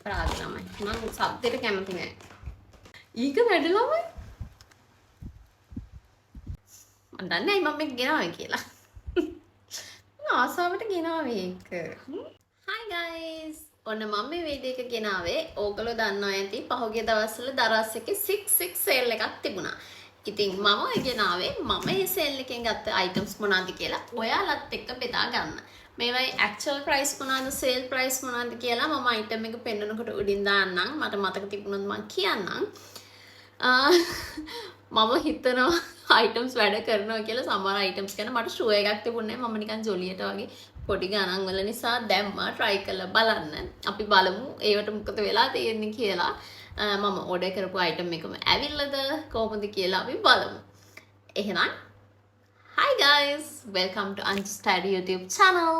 අපරාධ ළමයි. මම සබ්දෙට කැමති නෑ. ඊක වැඩ ළමයි. මම දන්නේ නැහැ මම මේක ගෙනාවේ කියලා. මම ආසාවට ගෙනාවේ ඒක. Hi guys. ඔන්න මම මේ වීඩියෝ එක ගෙනාවේ ඕගොල්ලෝ දන්නවා ඇති පහුගිය දවස්වල දරස් එකේ 6 sale එකක් තිබුණා. ඉතින් මම ගෙනාවේ මම මේ sale එකෙන් ගත්ත items මොනවද කියලා ඔයාලත් එක්ක බෙදා ගන්න. මේවයි actual price මොනවද sale price මොනවද කියලා මම item එක පෙන්නනකොට උඩින් දාන්නම්. මට මතක තිබුණොත් මම කියන්නම්. මම හිතනවා items වැඩ කරනවා කියලා සමහර items ගැන මට ෂුවර් එකක් තිබුණේ නැහැ. මම නිකන් ජොලියට වගේ පොඩි ගණන් වල නිසා දැම්මා try කරලා බලන්න. අපි බලමු ඒවට මොකද වෙලා තියෙන්නේ කියලා. මම order කරපු item එකම ඇවිල්ලාද කොහොමද කියලා අපි බලමු. එහෙනම් hi guys, welcome to Anju's Tidy YouTube channel.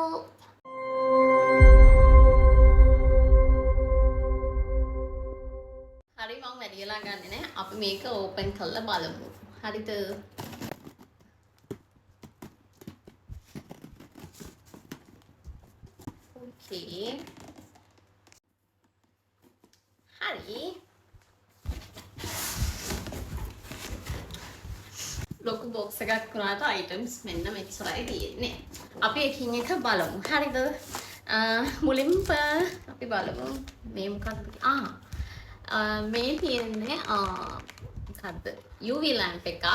හරි මම වැඩි වෙලා ගන්නෙ නෑ. අපි මේක open කරලා බලමු. හරිද? okay. හරි. ලොකු box එකක් වුණාට items මෙන්න මෙච්චරයි තියෙන්නේ. අපි එකින් එක බලමු. හරිද? මුලින්ම අපි බලමු මේ මොකක්ද? මේ තියෙන්නේ මොකද්ද? UV lamp එකක්.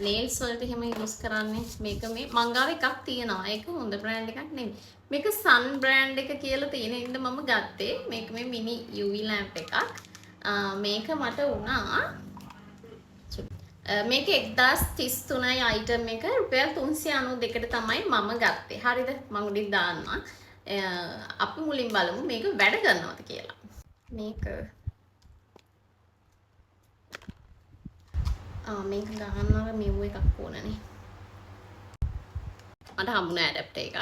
nails වලට එහෙම use කරන්නේ. මේක මේ මංගාව එකක් තියෙනවා. ඒක හොඳ brand එකක් නෙමෙයි. මේක sun brand එක කියලා තියෙන ඉඳ මම ගත්තේ. මේක මේ mini UV lamp එකක්. මේක මට වුණා මේක 1033යි item එක රුපියල් 392ට තමයි මම ගත්තේ. හරිද? මම උඩින් දාන්නම්. අපි මුලින් බලමු මේක වැඩ කරනවද කියලා. මේක මේක ගහන්නව මෙව් එකක් ඕනනේ. මට හම්බුණා ඇඩැප්ටර් එකක්.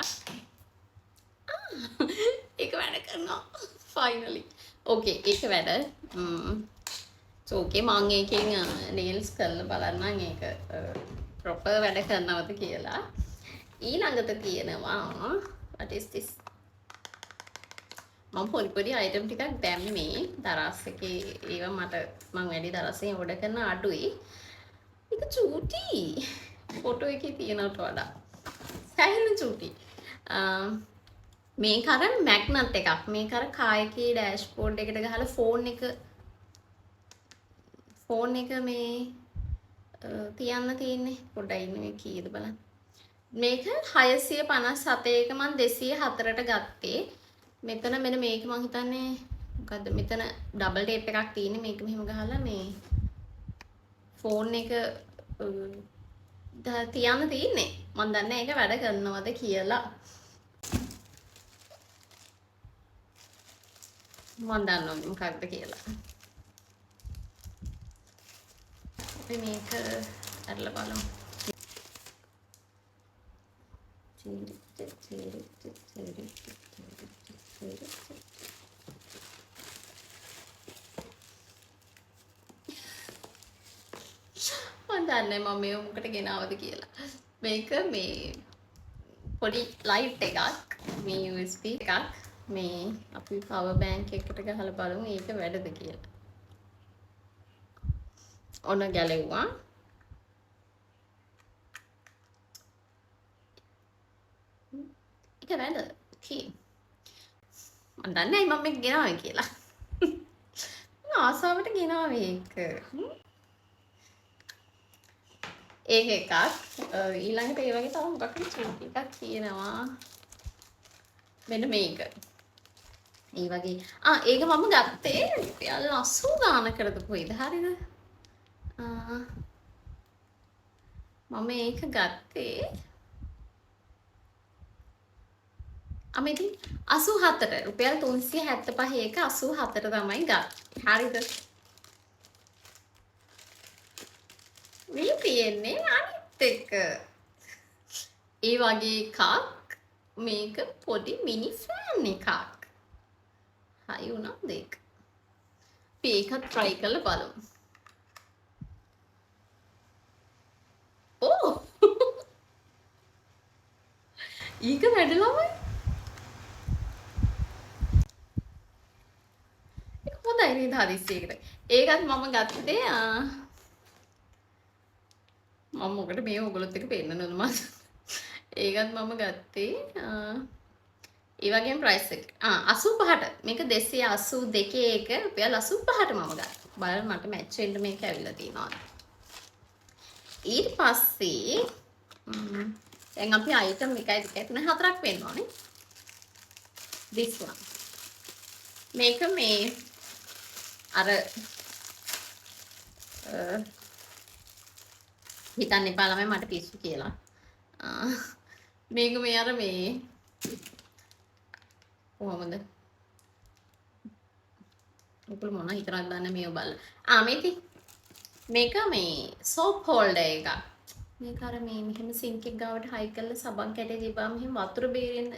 ඒක වැඩ කරනවා finally. okay ඒක වැඩ. so okay මම එකෙන් nails කරලා බලන්නම් ඒක proper වැඩ කරනවද කියලා. ඊළඟට තියෙනවා what is this? මම පොඩි item ටිකක් දැම්මේ දරස් එකේ ඒවා මම වැඩි දරසෙන් order කරන අඩුයි. ඒක චූටි ෆොටෝ එකේ තියෙනවට වඩා සෑහෙන චූටි. මේක අර මැග්නට් එකක්. මේක අර කාර් එකේ ඩෑෂ්බෝඩ් එකට ගහලා ෆෝන් එක මේ තියන්න තියෙන්නේ. පොඩ්ඩයි ඉන්න මේ කීයද බලන්න. මේක 657ක මම 204ට ගත්තේ. මෙතන මෙන්න මේක මම හිතන්නේ මොකද්ද මෙතන ඩබල් ටේප් එකක් තියෙන්නේ. මේක මෙහෙම ගහලා මේ ෆෝන් එක තියන්න තියෙන්නේ. මම දන්නේ ඒක වැඩ කරනවද කියලා. මම දන්නවා මොකක්ද කියලා. අපි මේක අරලා බලමු. මම දන්නේ මම මේ මොකට ගෙනාවද කියලා. මේක මේ පොඩි ලයිට් එකක් මේ USB එකක් මේ අපි පවර් බැංක් එකකට ගහලා බලමු ඒක වැඩද කියලා. ඔන්න ගැලෙව්වා. ඒක වැඩ. okay. මම දන්නේ නැහැ මම මේක ගෙනාවේ කියලා. මම ආසාවට ගෙනාවේ ඒක. ඒක එකක්. ඊළඟට ඒ වගේ තව මොකක් හරි චූටි එකක් තියෙනවා. මෙන්න මේක. ඒ වගේ ඒක මම ගත්තේ රුපියල් 80 ගානකටද කොයිද හරිද? මම ඒක ගත්තේ ඉතින් 87ට රුපියල් 375 එක 87ට තමයි ගත්තේ. හරිද? මේ තියෙන්නේ අනිත් එක. ඒ වගේ එකක් මේක පොඩි මිනි ෆෑන් එකක්. හයි වුණාද ඒක? අපි ඒකත් try කරලා බලමු. ඕ ඊක වැඩලමයි හොඳයි නේද හදිස්සියකට. ඒකත් මම ගත්තේ මම මොකට මේ ඔයගොල්ලොත් එක්ක පෙන්නනවද මම. ඒකත් මම ගත්තේ ඒ වගේම ප්‍රයිස් එක 85ට. මේක 282 එක රුපියල් 85ට මම ගත්තා. බලන්න මට මැච් වෙන්න මේක ඇවිල්ලා තියෙනවා. ඊට පස්සේ දැන් අපි අයිටම් 1 2 3 4ක් වෙන්න ඕනේ. this one. මේක මේ අර හිතන්න එපා ළමයි මට පිස්සු කියලා. මේක මේ අර මේ කොහොමද? ඔයගොල්ලෝ මොන හිතනවද දන්නේ මේ බලලා. මේක මේ soap holder එක. මේක අර මේ මෙහෙම සින්ක් එක ගාවට හයි කරලා සබන් කැටේ දීපුවාම මෙහෙම වතුර බේරෙන්න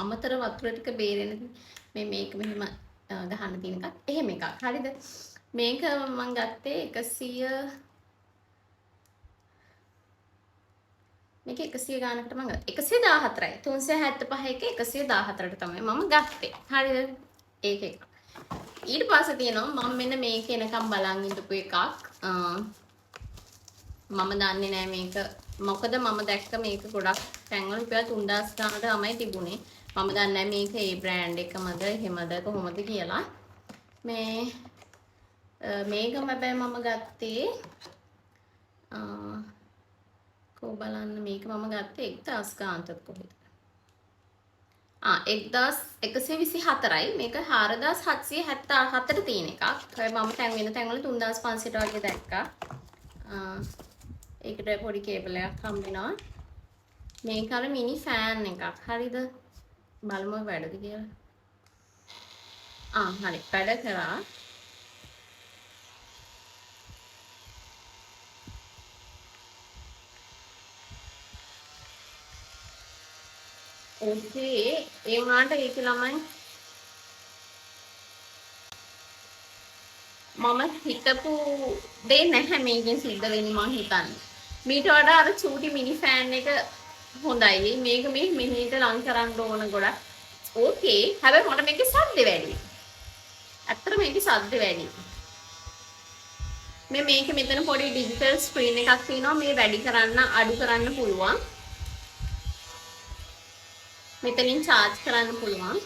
අමතර වතුර ටික බේරෙන්න මේක මෙහෙම ගහන්න තියෙන එකක්. එහෙම එකක්. හරිද? මේක මම ගත්තේ 100 මේක 100 ගානකට මම ගත්තා. 114යි. 375 එක 114ට තමයි මම ගත්තේ. හරිද? ඒක එක. ඊට පස්සේ තියෙනවා මම මෙන්න මේක එනකම් බලන් ඉඳපු එකක්. මම දන්නේ නෑ මේක මොකද මම දැක්ක මේක ගොඩක් තැන්වල රුපියල් 3000 ගානකට තමයි තිබුණේ. මම දන්නේ නෑ මේක ඒ බ්‍රෑන්ඩ් එකමද එහෙමද කොහොමද කියලා. මේක හැබැයි මම ගත්තේ කො බලන්න මේක මම ගත්තේ 1000 ගානකට කොහෙද? 1124යි මේක 4777ට තියෙන එකක්. හැබැයි මම තැන් වෙන තැන්වල 3500ට වගේ දැක්කා. ඒකට පොඩි කේබල් එකක් හම්බ වෙනවා. මේක අර මිනි ෆෑන් එකක්. හරිද? බලමු වැඩද කියලා. හරි. වැඩ කරා. ඕකේ ඒ වුණාට ඒක ළමයි මම හිතපු දේ නැහැ මේකෙන් සිද්ධ වෙන්නේ මං හිතන්නේ. මීට වඩා අර චූටි මිනි ෆෑන් එක හොඳයි. මේක මේ මිනිහට ලං කරන්න ඕන ගොඩක්. ඕකේ. හැබැයි මට මේකේ සද්ද වැඩි. ඇත්තට මේකේ සද්ද වැඩි. මේක මෙතන පොඩි ඩිජිටල් ස්ක්‍රීන් එකක් තියෙනවා. මේ වැඩි කරන්න අඩු කරන්න පුළුවන්. මෙතනින් charge කරන්න පුළුවන්.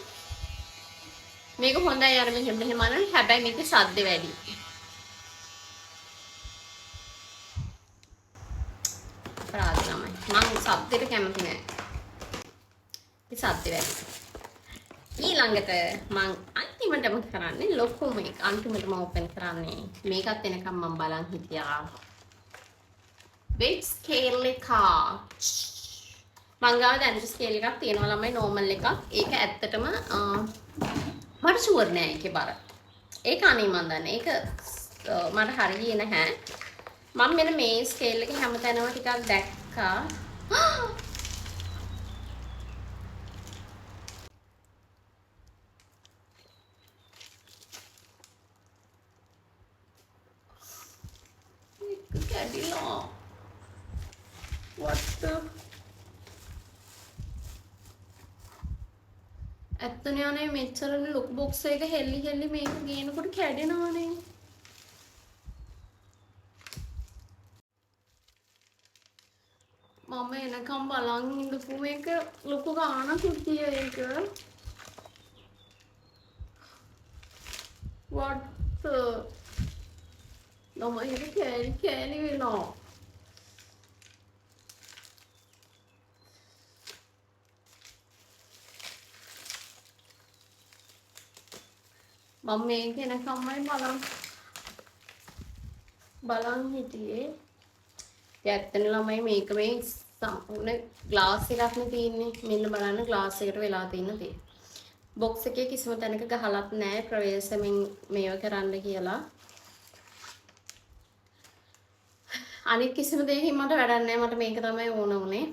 මේක හොඳයි අර මෙහෙම අරන් හැබැයි මේකේ සද්ද වැඩි. ප්‍රාර්ථනාමයි. මම සද්දෙට කැමති නෑ. ඒ සද්ද වැඩි. ඊළඟට මම අන්තිමටම කරන්නේ ලොකු මේක. අන්තිමටම ඕපන් කරන්නේ. මේකත් එනකම් මම බලන් හිටියා. weight scale එක. මං ගාව දැන් ස්කේල් එකක් තියෙනවා ළමයි normal එකක්. ඒක ඇත්තටම මට ෂුවර් නෑ ඒකේ බර. ඒක අනේ මන් දන්නේ. ඒක මට හරියන්නේ නැහැ. මම මෙන්න මේ ස්කේල් එකේ හැමතැනම ටිකක් දැක්කා. ඒක කැඩිලා. What the ඇත්තනේ අනේ මෙච්චර ලොකු බොක්ස් එක හෙල්ලි මේක ගේනකොට කැඩෙනවනේ. මම එනකම් බලන් ඉඳපු මේක ලොකු ගානක් තිය ඒක. what the ළමයි ඒක කෑලි වෙනවා. මම මේක එනකම්මයි බලන් හිටියේ. ඇත්තන ළමයි මේක මේ සම්පූර්ණ ග්ලාස් එකක් නේ තියෙන්නේ. මෙන්න බලන්න ග්ලාස් එකට වෙලා තියෙන දේ. බොක්ස් එකේ කිසිම තැනක ගහලත් නැහැ ප්‍රවේශමෙන් මේව කරන්න කියලා. අනිත් කිසිම දෙයකින් මට වැඩක් නැහැ. මට මේක තමයි ඕන උනේ.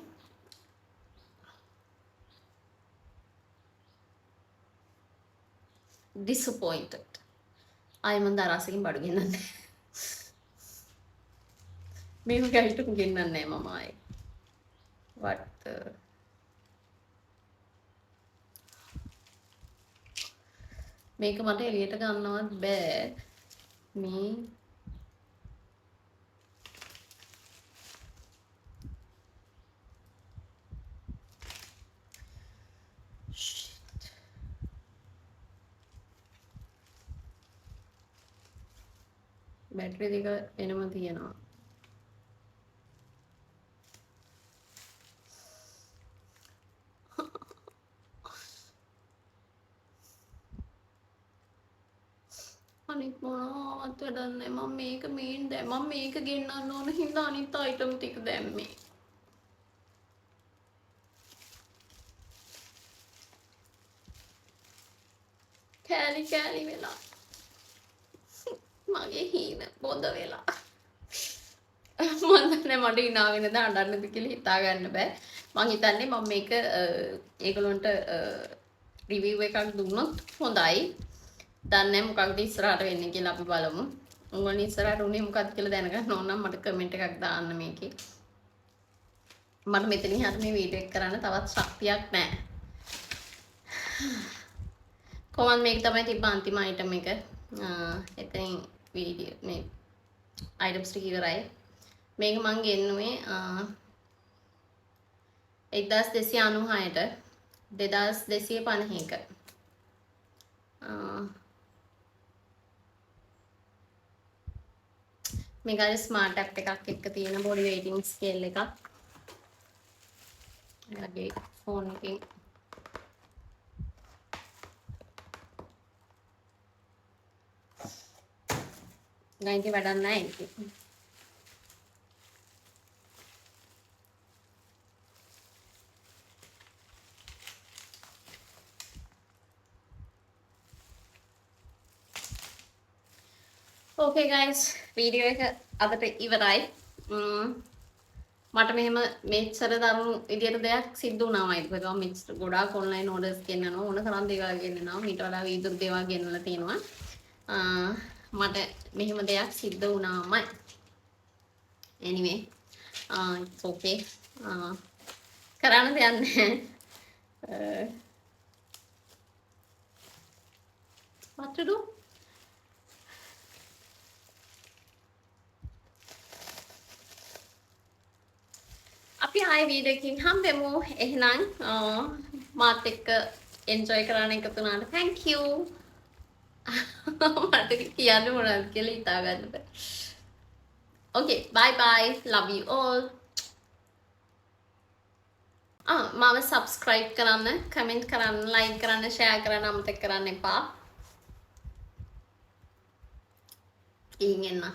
disappointed. ආයෙ මන් දරාසකින් බඩු ගෙන්නන්නේ. මේක ගැලට ගෙන්නන්නේ නැහැ මම ආයෙ. what මේක මට එළියට ගන්නවත් බෑ මේ බැටරි දෙක වෙනම තියෙනවා අනිත් මොනවත් වැඩක් නැහැ මම මේක මේන් දැන් මම මේක ගෙන්නන්න ඕන හින්දා අනිත් අයිටම් ටික දැම්මේ කෑලි කෑලි වෙලා මගේ හීන බොඳ වෙලා මන්දන්නේ මට ඉනා වෙනද අඬන්නද කියලා හිතා ගන්න බෑ මං හිතන්නේ මම මේක ඒගොල්ලන්ට රිවිව් එකක් දුන්නොත් හොඳයි දන්නේ මොකක්ද ඉස්සරහට වෙන්නේ කියලා අපි බලමු උන්වලින් ඉස්සරහට උනේ මොකක්ද කියලා දැනගන්න ඕන නම් මට කමෙන්ට් එකක් දාන්න මේකේ මට මෙතනින් හරිය මේ වීඩියෝ එක කරන්න තවත් ශක්තියක් නැහැ කොහොමද මේක තමයි තිබ්බ අන්තිම අයිටම් එක එතනින් වීඩියෝ මේ අයිටම්ස් ටික ඉවරයි මේක මං ගෙන්නුවේ 1296ට 2250ක මේක හරි ස්මාර්ට් ඇප් එකක් එක්ක තියෙන බොඩි වේටින් ස්කේල් එකක් එයාගේ ෆෝන් එකෙන් ගයින්ටි වැඩක් නැහැ ඒක okay guys වීඩියෝ එක අදට ඉවරයි මට මෙහෙම මෙච්චර දරුණු විදියට දෙයක් සිද්ධ වුණාමයි මොකද මම මෙච්චර ගොඩාක් ඔන්ලයින් ඕඩර්ස් ගෙන්නනවා ඕන තරම් දේවල් ගෙන්නනවා ඊට වඩා වීදුරු දේවල් ගෙන්නලා තියෙනවා මට මෙහෙම දෙයක් සිද්ධ වුණාමයි anyway it's okay කරන්න දෙයක් නැහැ what to do අපි ආයෙ වීඩියෝ එකකින් හම්බෙමු එහෙනම් මාත් එක්ක එන්ජොයි කරන්න එකතු වුණාට thank you මට කියන්න මොනවද කියලා හිතා ගන්න බෑ okay bye bye love you all මාව subscribe කරන්න comment කරන්න like කරන්න share කරන්න අමතක කරන්න එපා ඉන්න